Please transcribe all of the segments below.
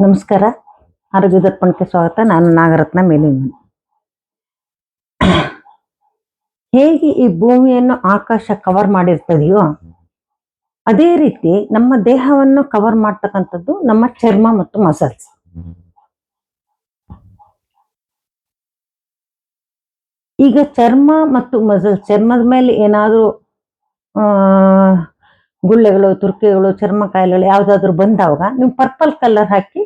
ನಮಸ್ಕಾರ. ಆರೋಗ್ಯ ದರ್ಪಣಕ್ಕೆ ಸ್ವಾಗತ. ನಾನು ನಾಗರತ್ನ ಮೇಲಿನ. ಹೇಗೆ ಈ ಭೂಮಿಯನ್ನು ಆಕಾಶ ಕವರ್ ಮಾಡಿರ್ತದೆಯೋ ಅದೇ ರೀತಿ ನಮ್ಮ ದೇಹವನ್ನು ಕವರ್ ಮಾಡ್ತಕ್ಕಂಥದ್ದು ನಮ್ಮ ಚರ್ಮ ಮತ್ತು ಮಸಲ್ಸ್. ಈಗ ಚರ್ಮ ಮತ್ತು ಮಸಲ್ಸ್, ಚರ್ಮದ ಮೇಲೆ ಏನಾದರೂ ಗುಳ್ಳೆಗಳು, ತುರ್ಕೆಗಳು, ಚರ್ಮ ಕಾಯಿಲೆಗಳು ಯಾವ್ದಾದ್ರು ಬಂದಾಗ ನೀವು ಪರ್ಪಲ್ ಕಲರ್ ಹಾಕಿ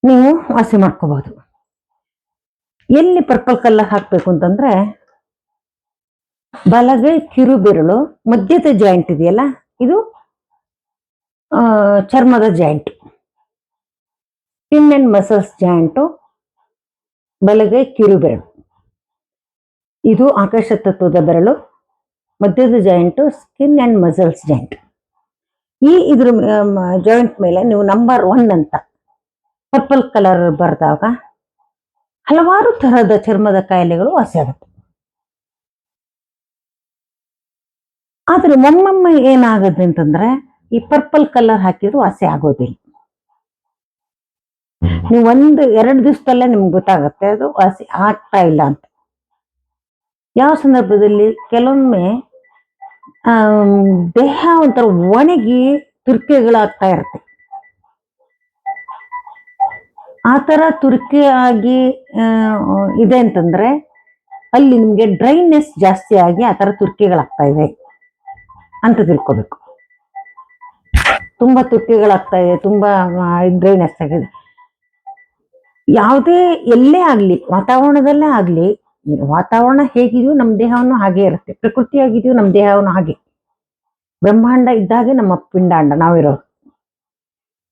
ನೀವು ವಾಸಿ ಮಾಡ್ಕೋಬಹುದು. ಎಲ್ಲಿ ಪರ್ಪಲ್ ಕಲರ್ ಹಾಕ್ಬೇಕು ಅಂತಂದ್ರೆ, ಬಲಗೈ ಕಿರು ಬೆರಳು ಮಧ್ಯದ ಜಾಯಿಂಟ್ ಇದೆಯಲ್ಲ, ಇದು ಚರ್ಮದ joint. Skin and muscles joint ಬಲಗೈ ಕಿರು ಬೆರಳು, ಇದು ಆಕಾಶ ತತ್ವದ ಬೆರಳು. ಮಧ್ಯದ joint skin and muscles joint. ಇದ್ರ ಜಾಯಿಂಟ್ ಮೇಲೆ ನೀವು ನಂಬರ್ 1 ಅಂತ ಪರ್ಪಲ್ ಕಲರ್ ಬರ್ದಾಗ ಹಲವಾರು ತರಹದ ಚರ್ಮದ ಕಾಯಿಲೆಗಳು ವಾಸಿ ಆಗುತ್ತೆ. ಆದ್ರೆ ಒಮ್ಮೊಮ್ಮೆ ಏನಾಗುತ್ತೆ ಅಂತಂದ್ರೆ, ಈ ಪರ್ಪಲ್ ಕಲರ್ ಹಾಕಿದ್ರು ವಾಸಿ ಆಗೋದಿಲ್ಲ. ನೀವು 1-2 ದಿವಸದಲ್ಲೇ ನಿಮ್ಗೆ ಗೊತ್ತಾಗತ್ತೆ ಅದು ವಾಸಿ ಆಗ್ತಾ ಇಲ್ಲ ಅಂತ. ಯಾವ ಸಂದರ್ಭದಲ್ಲಿ? ಕೆಲವೊಮ್ಮೆ ದೇಹ ಒಂಥರ ಒಣಗಿ ತುರ್ಕೆಗಳಾಗ್ತಾ ಇರುತ್ತೆ. ಆ ತರ ತುರ್ಕೆ ಆಗಿ ಇದೆ ಅಂತಂದ್ರೆ ಅಲ್ಲಿ ನಿಮ್ಗೆ ಡ್ರೈನೆಸ್ ಜಾಸ್ತಿ ಆಗಿ ಆ ತರ ತುರ್ಕೆಗಳಾಗ್ತಾ ಇದೆ ಅಂತ ತಿಳ್ಕೊಬೇಕು. ತುಂಬಾ ತುರ್ಕೆಗಳಾಗ್ತಾ ಇದೆ, ತುಂಬಾ ಡ್ರೈನೆಸ್ ಆಗಿದೆ. ಯಾವುದೇ ಎಲ್ಲೇ ಆಗ್ಲಿ, ವಾತಾವರಣದಲ್ಲೇ ಆಗ್ಲಿ, ವಾತಾವರಣ ಹೇಗಿದೆಯೋ ನಮ್ಮ ದೇಹವನ್ನು ಹಾಗೆ ಇರುತ್ತೆ. ಪ್ರಕೃತಿಯಾಗಿದೆಯೋ ನಮ್ಮ ದೇಹವನ್ನು ಹಾಗೆ. ಬ್ರಹ್ಮಾಂಡ ಇದ್ದಾಗೆ ನಮ್ಮ ಪಿಂಡಾಂಡ ನಾವಿರೋದು.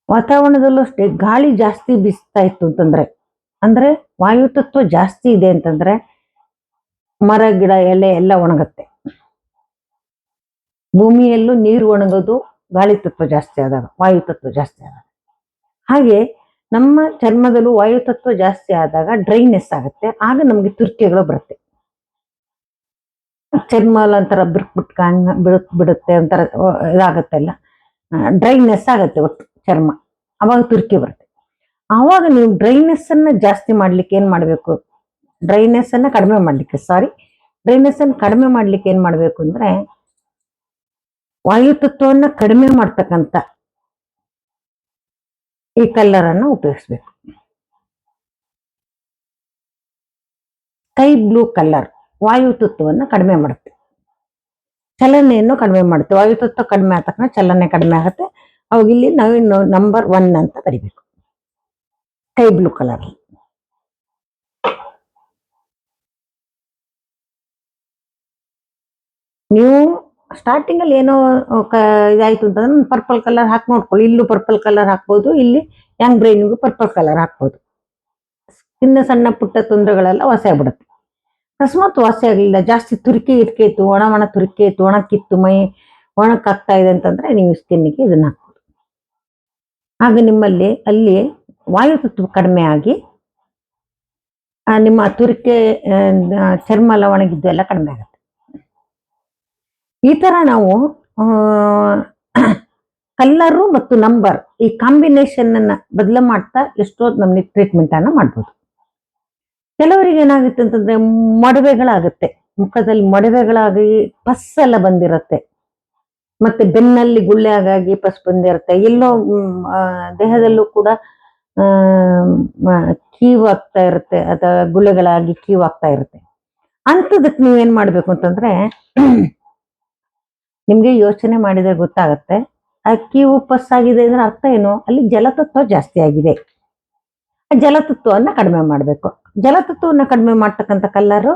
ವಾತಾವರಣದಲ್ಲೂ ಅಷ್ಟೇ, ಗಾಳಿ ಜಾಸ್ತಿ ಬೀಸ್ತಾ ಇತ್ತು ಅಂತಂದ್ರೆ, ಅಂದ್ರೆ ವಾಯು ತತ್ವ ಜಾಸ್ತಿ ಇದೆ ಅಂತಂದ್ರೆ ಮರ ಗಿಡ ಎಲೆ ಎಲ್ಲ ಒಣಗುತ್ತೆ. ಭೂಮಿಯಲ್ಲೂ ನೀರು ಒಣಗೋದು ಗಾಳಿ ತತ್ವ ಜಾಸ್ತಿ ಆದಾಗ, ವಾಯು ತತ್ವ ಜಾಸ್ತಿ ಆದಾಗ. ಹಾಗೆ ನಮ್ಮ ಚರ್ಮದಲ್ಲೂ ವಾಯು ತತ್ವ ಜಾಸ್ತಿ ಆದಾಗ ಡ್ರೈನೆಸ್ ಆಗುತ್ತೆ. ಆಗ ನಮ್ಗೆ ತುರ್ಕೆಗಳು ಬರುತ್ತೆ. ಚರ್ಮ ಒಂಥರ ಬಿಡುತ್ತೆ, ಒಂಥರ ಇದಾಗತ್ತೆಲ್ಲ, ಡ್ರೈನೆಸ್ ಆಗುತ್ತೆ ಒಟ್ಟು ಚರ್ಮ. ಅವಾಗ ತುರ್ಕೆ ಬರುತ್ತೆ. ಆವಾಗ ನೀವು ಡ್ರೈನೆಸ್ ಅನ್ನ ಜಾಸ್ತಿ ಮಾಡ್ಲಿಕ್ಕೆ ಏನ್ ಮಾಡ್ಬೇಕು? ಡ್ರೈನೆಸ್ ಅನ್ನ ಕಡಿಮೆ ಮಾಡ್ಲಿಕ್ಕೆ ಏನ್ ಮಾಡ್ಬೇಕು ಅಂದ್ರೆ, ವಾಯು ತತ್ವವನ್ನ ಕಡಿಮೆ ಮಾಡ್ತಕ್ಕಂಥ ಈ ಕಲರ್ ಅನ್ನ ಉಪಯೋಗಿಸ್ಬೇಕು. ಸ್ಕೈ ಬ್ಲೂ ಕಲರ್ ವಾಯು ತತ್ವವನ್ನ ಕಡಿಮೆ ಮಾಡುತ್ತೆ, ಚಲನೆಯನ್ನು ಕಡಿಮೆ ಮಾಡುತ್ತೆ. ವಾಯು ತತ್ವ ಕಡಿಮೆ ಆದ ತಕ್ಷಣ ಚಲನೆ ಕಡಿಮೆ ಆಗುತ್ತೆ. ಅವಾಗ ಇಲ್ಲಿ ನಾವಿನ್ನು ನಂಬರ್ 1 ಅಂತ ಬರಿಬೇಕು, ಸ್ಕೈ ಬ್ಲೂ ಕಲರ್. ನೀವು ಸ್ಟಾರ್ಟಿಂಗ್ ಅಲ್ಲಿ ಏನೋ ಇದಾಯ್ತು ಅಂತಂದ್ರೆ ಪರ್ಪಲ್ ಕಲರ್ ಹಾಕಿ ನೋಡ್ಕೊಳ್ಳಿ. ಇಲ್ಲೂ ಪರ್ಪಲ್ ಕಲರ್ ಹಾಕ್ಬೋದು, ಇಲ್ಲಿ ಯಂಗ್ ಬ್ರೈನ್ಗೂ ಪರ್ಪಲ್ ಕಲರ್ ಹಾಕ್ಬೋದು. ಇನ್ನು ಸಣ್ಣ ಪುಟ್ಟ ತೊಂದರೆಗಳೆಲ್ಲ ವಾಸಿ ಆಗ್ಬಿಡುತ್ತೆ. ಅಕಸ್ಮಾತ್ ವಾಸಿ ಆಗಲಿಲ್ಲ, ಜಾಸ್ತಿ ತುರ್ಕೆ ಇತ್ತು, ಒಣ ತುರ್ಕೆ ಇತ್ತು, ಒಣಕ್ಕಿತ್ತು, ಮೈ ಒಣಕ್ಕಾಗ್ತಾ ಇದೆ ಅಂತಂದ್ರೆ ನೀವು ಸ್ಕಿನ್ನಿಗೆ ಇದನ್ನ ಹಾಕ್ಬೋದು. ಆಗ ನಿಮ್ಮಲ್ಲಿ ಅಲ್ಲಿ ವಾಯು ತತ್ವ ಕಡಿಮೆ ಆಗಿ ನಿಮ್ಮ ತುರ್ಕೆ, ಚರ್ಮ ಎಲ್ಲ ಒಣಗಿದ್ದು ಎಲ್ಲ ಕಡಿಮೆ ಆಗುತ್ತೆ. ಈ ತರ ನಾವು ಕಲ್ಲರು ಮತ್ತು ನಂಬರ್ ಈ ಕಾಂಬಿನೇಷನ್ ಅನ್ನ ಬದಲು ಮಾಡ್ತಾ ಎಷ್ಟೋ ನಮ್ಗೆ ಟ್ರೀಟ್ಮೆಂಟ್ ಅನ್ನ ಮಾಡ್ಬೋದು. ಕೆಲವರಿಗೆ ಏನಾಗುತ್ತೆ ಅಂತಂದ್ರೆ ಮೊಡವೆಗಳಾಗುತ್ತೆ, ಮುಖದಲ್ಲಿ ಮೊಡವೆಗಳಾಗಿ ಪಸ್ ಎಲ್ಲ ಬಂದಿರತ್ತೆ, ಮತ್ತೆ ಬೆನ್ನಲ್ಲಿ ಗುಳ್ಳೆ ಆಗಾಗಿ ಪಸ್ ಬಂದಿರುತ್ತೆ. ಎಲ್ಲೋ ದೇಹದಲ್ಲೂ ಕೂಡ ಕೀವು ಆಗ್ತಾ ಇರುತ್ತೆ, ಅಥವಾ ಗುಳ್ಳೆಗಳಾಗಿ ಕೀವು ಆಗ್ತಾ ಇರುತ್ತೆ. ಅಂಥದಕ್ಕೆ ನೀವೇನ್ ಮಾಡ್ಬೇಕು ಅಂತಂದ್ರೆ, ನಿಮ್ಗೆ ಯೋಚನೆ ಮಾಡಿದ್ರೆ ಗೊತ್ತಾಗತ್ತೆ. ಆ ಕೀವು ಪಸ್ ಆಗಿದೆ ಅಂದ್ರೆ ಅರ್ಥ ಏನು? ಅಲ್ಲಿ ಜಲತತ್ವ ಜಾಸ್ತಿ ಆಗಿದೆ. ಆ ಜಲತತ್ವವನ್ನ ಕಡಿಮೆ ಮಾಡ್ಬೇಕು. ಜಲತತ್ವವನ್ನ ಕಡಿಮೆ ಮಾಡ್ತಕ್ಕಂಥ colour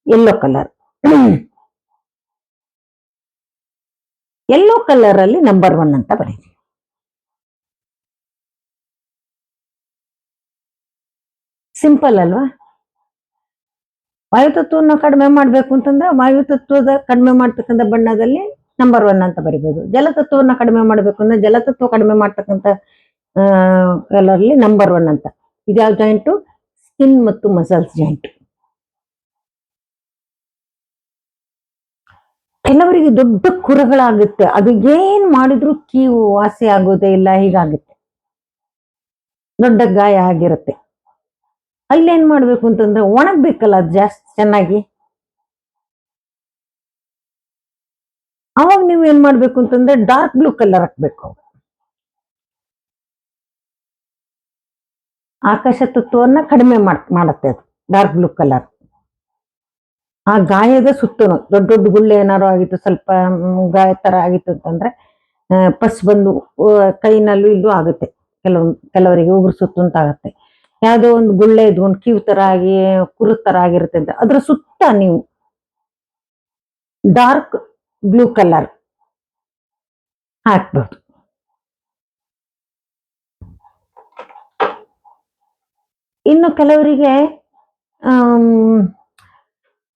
yellow colour. Yellow colour ಅಲ್ಲಿ ನಂಬರ್ 1 ಅಂತ ಬರೀರಿ. ಸಿಂಪಲ್ ಅಲ್ವಾ? ವಾಯುತತ್ವವನ್ನು ಕಡಿಮೆ ಮಾಡ್ಬೇಕು ಅಂತಂದ್ರೆ ವಾಯುತತ್ವದ ಕಡಿಮೆ ಮಾಡ್ತಕ್ಕಂಥ ಬಣ್ಣದಲ್ಲಿ ನಂಬರ್ 1 ಅಂತ ಬರಿಬಹುದು. ಜಲತತ್ವವನ್ನ ಕಡಿಮೆ ಮಾಡ್ಬೇಕು ಅಂದ್ರೆ ಜಲತತ್ವ ಕಡಿಮೆ ಮಾಡ್ತಕ್ಕಂಥ ಕಲರ್ಲಿ ನಂಬರ್ 1 ಅಂತ. ಇದ್ಯಾವ ಜಾಯಿಂಟು? ಸ್ಕಿನ್ ಮತ್ತು ಮಸಲ್ಸ್ ಜಾಯಿಂಟ್. ಕೆಲವರಿಗೆ ದೊಡ್ಡ ಕುರಗಳಾಗುತ್ತೆ, ಅದು ಏನ್ ಮಾಡಿದ್ರು ಕೀವು ವಾಸಿ ಆಗೋದೇ ಇಲ್ಲ, ಹೀಗಾಗುತ್ತೆ. ದೊಡ್ಡ ಗಾಯ ಆಗಿರುತ್ತೆ. ಅಲ್ಲೇನ್ ಮಾಡ್ಬೇಕು ಅಂತಂದ್ರೆ ಒಣಗ್ಬೇಕಲ್ಲ ಅದು ಜಾಸ್ತಿ ಚೆನ್ನಾಗಿ. ಅವಾಗ ನೀವು ಏನ್ ಮಾಡ್ಬೇಕು ಅಂತಂದ್ರೆ ಡಾರ್ಕ್ ಬ್ಲೂ ಕಲರ್ ಹಾಕ್ಬೇಕು. ಆಕಾಶ ತತ್ವವನ್ನ ಕಡಿಮೆ ಮಾಡುತ್ತೆ ಅದು ಡಾರ್ಕ್ ಬ್ಲೂ ಕಲರ್. ಆ ಗಾಯದ ಸುತ್ತನು ದೊಡ್ಡ ದೊಡ್ಡ ಗುಳ್ಳೆ ಏನಾರು ಆಗಿತ್ತು, ಸ್ವಲ್ಪ ಗಾಯ ತರ ಆಗಿತ್ತು ಅಂತಂದ್ರೆ ಪಸ್ ಬಂದು ಕೈನಲ್ಲೂ ಇಲ್ಲೂ ಆಗುತ್ತೆ. ಕೆಲವರಿಗೆ ಉಗುರು ಸುತ್ತು ಅಂತ ಆಗುತ್ತೆ. ಯಾವುದೋ ಒಂದು ಗುಳ್ಳೆ ಇದು ಒಂದು ಕೀವು ತರ ಆಗಿ ಕುರು ತರ ಆಗಿರುತ್ತೆ ಅಂತ ಅದ್ರ ಸುತ್ತ ನೀವು ಡಾರ್ಕ್ ಬ್ಲೂ ಕಲರ್ ಹಾಕ್ಬಹುದು. ಇನ್ನು ಕೆಲವರಿಗೆ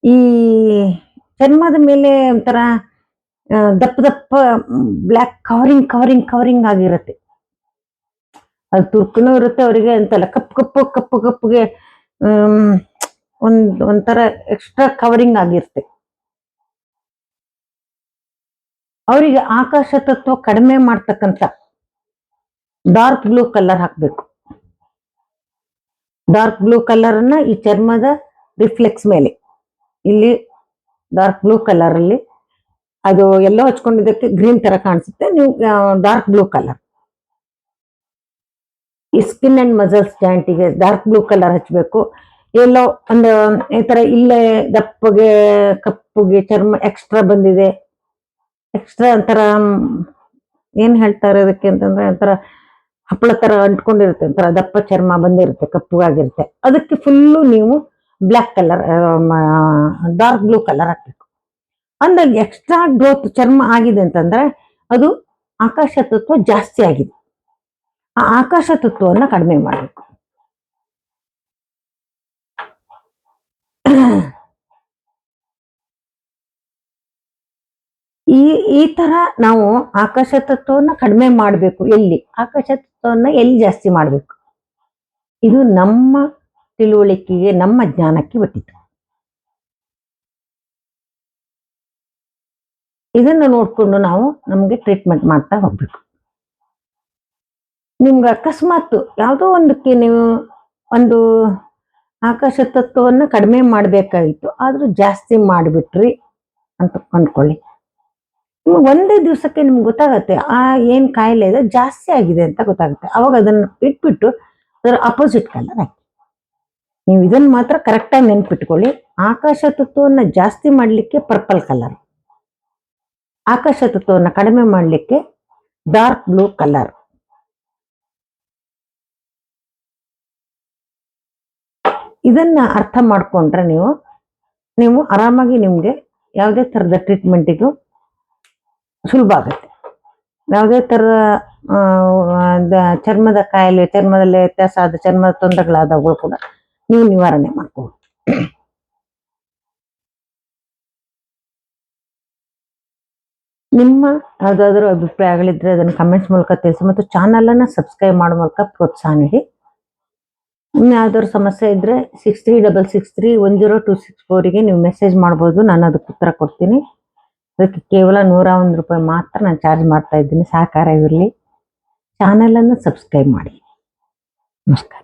ಈ ಚರ್ಮದ ಮೇಲೆ ಒಂಥರ ದಪ್ಪ ದಪ್ಪ ಬ್ಲ್ಯಾಕ್ ಕವರಿಂಗ್ ಆಗಿರುತ್ತೆ. ಅದು ತುರ್ಕನೂ ಇರುತ್ತೆ ಅವರಿಗೆ ಅಂತಲ್ಲ, ಕಪ್ಪುಗೆ ಒಂಥರ ಎಕ್ಸ್ಟ್ರಾ ಕವರಿಂಗ್ ಆಗಿರುತ್ತೆ. ಅವರಿಗೆ ಆಕಾಶ ತತ್ವ ಕಡಿಮೆ ಮಾಡ್ತಕ್ಕಂಥ ಡಾರ್ಕ್ ಬ್ಲೂ ಕಲರ್ ಹಾಕ್ಬೇಕು. ಡಾರ್ಕ್ ಬ್ಲೂ ಕಲರ್ ಅನ್ನ ಈ ಚರ್ಮದ ರಿಫ್ಲೆಕ್ಸ್ ಮೇಲೆ, ಇಲ್ಲಿ ಡಾರ್ಕ್ ಬ್ಲೂ ಕಲರ್ ಅಲ್ಲಿ ಅದು ಎಲ್ಲೋ ಹಚ್ಕೊಂಡಿದ್ದಕ್ಕೆ ಗ್ರೀನ್ ತರ ಕಾಣಿಸುತ್ತೆ. ನೀವು ಡಾರ್ಕ್ ಬ್ಲೂ ಕಲರ್ ಈ ಸ್ಕಿನ್ ಅಂಡ್ ಮಸಲ್ಸ್ ಜಾಯಿಂಟಿಗೆ ಡಾರ್ಕ್ ಬ್ಲೂ ಕಲರ್ ಹಚ್ಚಬೇಕು. ಎಲ್ಲೋ ಒಂದು ಈ ತರ ಇಲ್ಲೇ ದಪ್ಪಗೆ ಕಪ್ಪುಗೆ ಚರ್ಮ ಎಕ್ಸ್ಟ್ರಾ ಬಂದಿದೆ, ಎಕ್ಸ್ಟ್ರಾ ಒಂಥರ ಏನ್ ಹೇಳ್ತಾರೆ ಅದಕ್ಕೆ ಅಂತಂದ್ರೆ ಒಂಥರ ಹಪ್ಪಳ ತರ ಅಂಟ್ಕೊಂಡಿರುತ್ತೆ, ಒಂಥರ ದಪ್ಪ ಚರ್ಮ ಬಂದಿರುತ್ತೆ, ಕಪ್ಪುಗಾಗಿರುತ್ತೆ. ಅದಕ್ಕೆ ಫುಲ್ಲು ನೀವು black colour dark blue colour ಹಾಕ್ಬೇಕು. ಅಂದಾಗ ಎಕ್ಸ್ಟ್ರಾ ಗ್ರೋತ್ ಚರ್ಮ ಆಗಿದೆ ಅಂತಂದ್ರೆ ಅದು ಆಕಾಶ ತತ್ವ ಜಾಸ್ತಿ ಆಗಿದೆ. ಆ ಆಕಾಶ ತತ್ವವನ್ನ ಕಡಿಮೆ ಮಾಡಬೇಕು. ಈ ತರ ನಾವು ಆಕಾಶ ತತ್ವವನ್ನ ಕಡಿಮೆ ಮಾಡಬೇಕು. ಎಲ್ಲಿ ಆಕಾಶ ತತ್ವವನ್ನ ಎಲ್ಲಿ ಜಾಸ್ತಿ ಮಾಡಬೇಕು, ಇದು ನಮ್ಮ ತಿಳುವಳಿಕೆಗೆ ನಮ್ಮ ಜ್ಞಾನಕ್ಕೆ ಬಿಟ್ಟಿತ್ತು. ಇದನ್ನ ನೋಡ್ಕೊಂಡು ನಾವು ನಮ್ಗೆ ಟ್ರೀಟ್ಮೆಂಟ್ ಮಾಡ್ತಾ ಹೋಗ್ಬೇಕು. ನಿಮ್ಗೆ ಅಕಸ್ಮಾತ್ ಯಾವುದೋ ಒಂದಕ್ಕೆ ನೀವು ಒಂದು ಆಕಾಶ ತತ್ವವನ್ನ ಕಡಿಮೆ ಮಾಡ್ಬೇಕಾಗಿತ್ತು, ಆದ್ರೂ ಜಾಸ್ತಿ ಮಾಡಿಬಿಟ್ರಿ ಅಂತ ಅಂದ್ಕೊಳ್ಳಿ. ಒಂದೇ ದಿವಸಕ್ಕೆ ನಿಮ್ಗೆ ಗೊತ್ತಾಗತ್ತೆ ಆ ಏನ್ ಕಾಯಿಲೆ ಇದೆ ಜಾಸ್ತಿ ಆಗಿದೆ ಅಂತ ಗೊತ್ತಾಗುತ್ತೆ. ಅವಾಗ ಅದನ್ನ ಬಿಟ್ಬಿಟ್ಟು ಅದರ ಅಪೋಸಿಟ್ ಕಲರ್ ಹಾಕಿ. ನೀವು ಇದನ್ನ ಮಾತ್ರ ಕರೆಕ್ಟಾಗಿ ನೆನ್ಪಿಟ್ಕೊಳ್ಳಿ. ಆಕಾಶ ತತ್ವವನ್ನ ಜಾಸ್ತಿ ಮಾಡ್ಲಿಕ್ಕೆ ಪರ್ಪಲ್ ಕಲರ್, ಆಕಾಶ ತತ್ವವನ್ನ ಕಡಿಮೆ ಮಾಡ್ಲಿಕ್ಕೆ ಡಾರ್ಕ್ ಬ್ಲೂ ಕಲರ್. ಇದನ್ನ ಅರ್ಥ ಮಾಡ್ಕೊಂಡ್ರೆ ನೀವು ಆರಾಮಾಗಿ ನಿಮ್ಗೆ ಯಾವುದೇ ತರದ ಟ್ರೀಟ್ಮೆಂಟಿಗೂ ಸುಲಭ ಆಗುತ್ತೆ. ಯಾವುದೇ ತರ ಚರ್ಮದ ಕಾಯಿಲೆ, ಚರ್ಮದಲ್ಲಿ ವ್ಯತ್ಯಾಸ ಆದ ಚರ್ಮದ ತೊಂದರೆಗಳಾದವು ಕೂಡ ನೀವು ನಿವಾರಣೆ ಮಾಡ್ಕೋಬಹುದು. ನಿಮ್ಮ ಯಾವುದಾದ್ರೂ ಅಭಿಪ್ರಾಯಗಳಿದ್ರೆ ಅದನ್ನು ಕಮೆಂಟ್ಸ್ ಮೂಲಕ ತಿಳಿಸಿ ಮತ್ತು ಚಾನಲ್ ಅನ್ನ ಸಬ್ಸ್ಕ್ರೈಬ್ ಮಾಡೋ ಮೂಲಕ ಪ್ರೋತ್ಸಾಹ ನೀಡಿ. ಇನ್ನು ಯಾವ್ದಾದ್ರು ಸಮಸ್ಯೆ ಇದ್ರೆ 6366310264ಗೆ ನೀವು ಮೆಸೇಜ್ ಮಾಡ್ಬೋದು. ನಾನು ಅದಕ್ಕೆ ಉತ್ತರ ಕೊಡ್ತೀನಿ. ಅದಕ್ಕೆ ಕೇವಲ 101 ರೂಪಾಯಿ ಮಾತ್ರ ನಾನು ಚಾರ್ಜ್ ಮಾಡ್ತಾ ಇದ್ದೀನಿ. ಸಹಕಾರ ಇರಲಿ. ಚಾನಲ್ ಅನ್ನು ಸಬ್ಸ್ಕ್ರೈಬ್ ಮಾಡಿ. ನಮಸ್ಕಾರ.